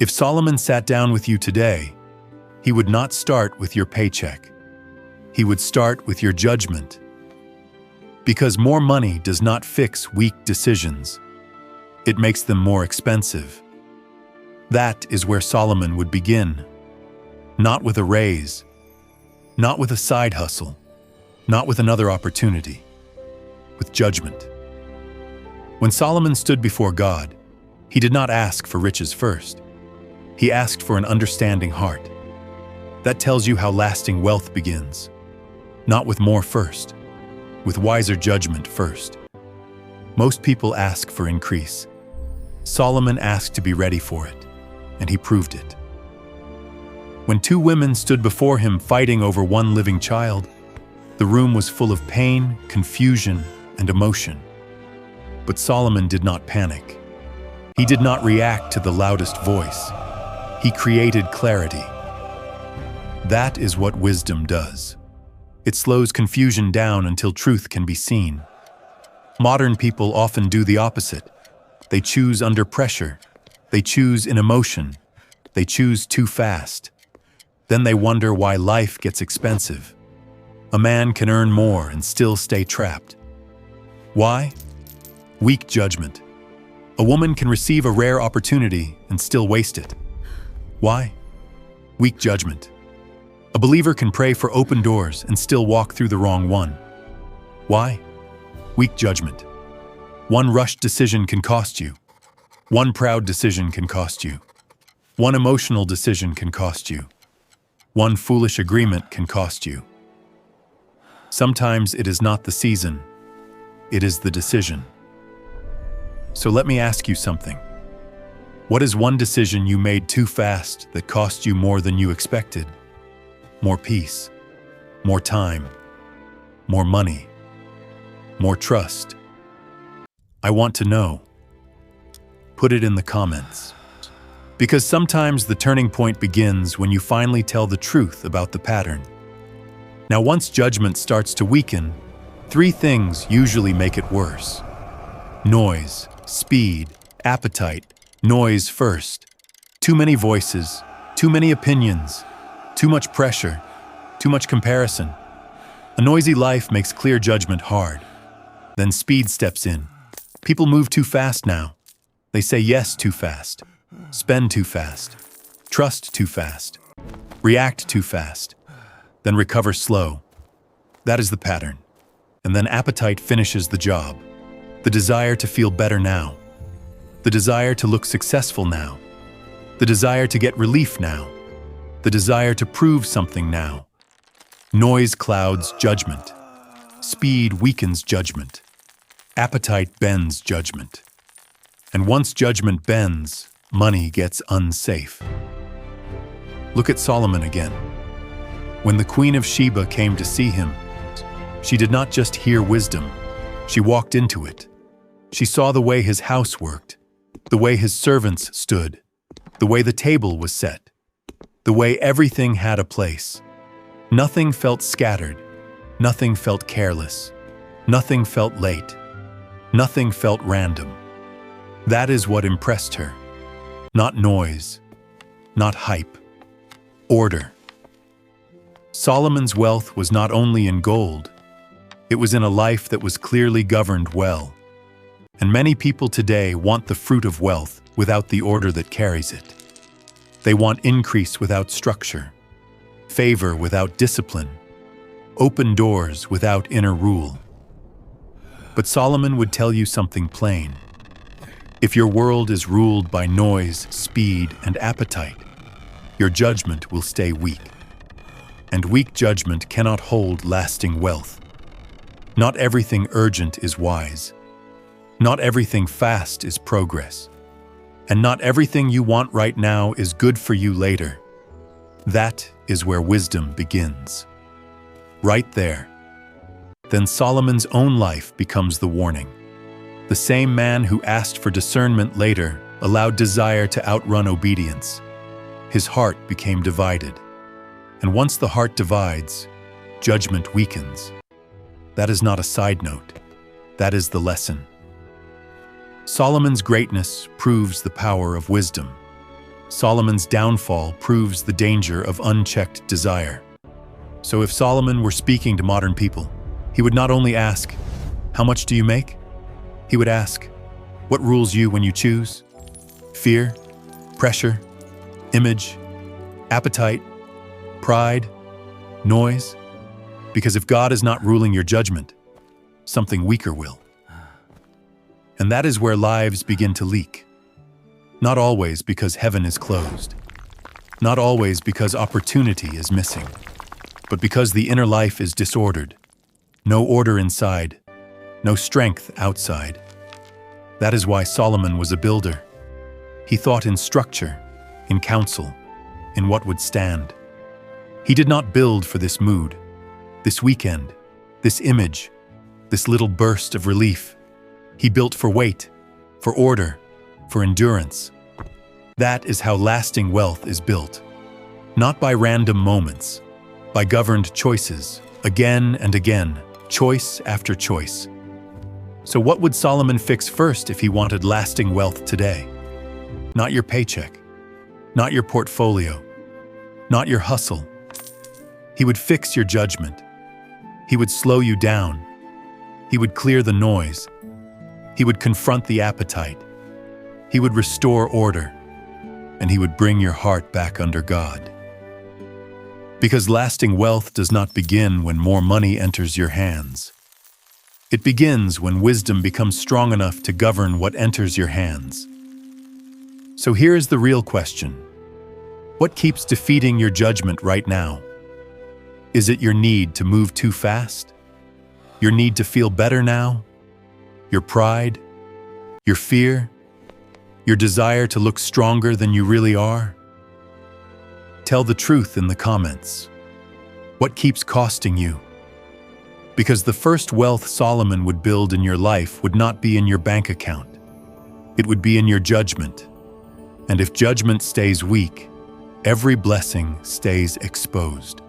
If Solomon sat down with you today, he would not start with your paycheck. He would start with your judgment. Because more money does not fix weak decisions. It makes them more expensive. That is where Solomon would begin. Not with a raise, not with a side hustle, not with another opportunity, with judgment. When Solomon stood before God, he did not ask for riches first. He asked for an understanding heart. That tells you how lasting wealth begins. Not with more first, with wiser judgment first. Most people ask for increase. Solomon asked to be ready for it, and he proved it. When two women stood before him fighting over one living child, the room was full of pain, confusion, and emotion. But Solomon did not panic. He did not react to the loudest voice. He created clarity. That is what wisdom does. It slows confusion down until truth can be seen. Modern people often do the opposite. They choose under pressure. They choose in emotion. They choose too fast. Then they wonder why life gets expensive. A man can earn more and still stay trapped. Why? Weak judgment. A woman can receive a rare opportunity and still waste it. Why? Weak judgment. A believer can pray for open doors and still walk through the wrong one. Why? Weak judgment. One rushed decision can cost you. One proud decision can cost you. One emotional decision can cost you. One foolish agreement can cost you. Sometimes it is not the season, it is the decision. So let me ask you something. What is one decision you made too fast that cost you more than you expected? More peace, more time, more money, more trust. I want to know. Put it in the comments. Because sometimes the turning point begins when you finally tell the truth about the pattern. Now, once judgment starts to weaken, three things usually make it worse. Noise, speed, appetite. Noise first. Too many voices, too many opinions, too much pressure, too much comparison. A noisy life makes clear judgment hard. Then speed steps in. People move too fast now. They say yes too fast, spend too fast, trust too fast, react too fast, then recover slow. That is the pattern. And then appetite finishes the job. The desire to feel better now. The desire to look successful now. The desire to get relief now. The desire to prove something now. Noise clouds judgment. Speed weakens judgment. Appetite bends judgment. And once judgment bends, money gets unsafe. Look at Solomon again. When the Queen of Sheba came to see him, she did not just hear wisdom, she walked into it. She saw the way his house worked, the way his servants stood, the way the table was set, the way everything had a place. Nothing felt scattered, nothing felt careless, nothing felt late, nothing felt random. That is what impressed her. Not noise, not hype, order. Solomon's wealth was not only in gold, it was in a life that was clearly governed well. And many people today want the fruit of wealth without the order that carries it. They want increase without structure, favor without discipline, open doors without inner rule. But Solomon would tell you something plain. If your world is ruled by noise, speed, and appetite, your judgment will stay weak. And weak judgment cannot hold lasting wealth. Not everything urgent is wise. Not everything fast is progress. And not everything you want right now is good for you later. That is where wisdom begins. Right there. Then Solomon's own life becomes the warning. The same man who asked for discernment later allowed desire to outrun obedience. His heart became divided. And once the heart divides, judgment weakens. That is not a side note. That is the lesson. Solomon's greatness proves the power of wisdom. Solomon's downfall proves the danger of unchecked desire. So if Solomon were speaking to modern people, he would not only ask, "How much do you make?" He would ask, "What rules you when you choose?" Fear, pressure, image, appetite, pride, noise. Because if God is not ruling your judgment, something weaker will. And that is where lives begin to leak. Not always because heaven is closed. Not always because opportunity is missing. But because the inner life is disordered. No order inside. No strength outside. That is why Solomon was a builder. He thought in structure, in counsel, in what would stand. He did not build for this mood, this weekend, this image, this little burst of relief. He built for weight, for order, for endurance. That is how lasting wealth is built. Not by random moments, by governed choices, again and again, choice after choice. So what would Solomon fix first if he wanted lasting wealth today? Not your paycheck, not your portfolio, not your hustle. He would fix your judgment. He would slow you down. He would clear the noise. He would confront the appetite. He would restore order. And he would bring your heart back under God. Because lasting wealth does not begin when more money enters your hands. It begins when wisdom becomes strong enough to govern what enters your hands. So here is the real question. What keeps defeating your judgment right now? Is it your need to move too fast? Your need to feel better now? Your pride? Your fear? Your desire to look stronger than you really are? Tell the truth in the comments. What keeps costing you? Because the first wealth Solomon would build in your life would not be in your bank account. It would be in your judgment. And if judgment stays weak, every blessing stays exposed.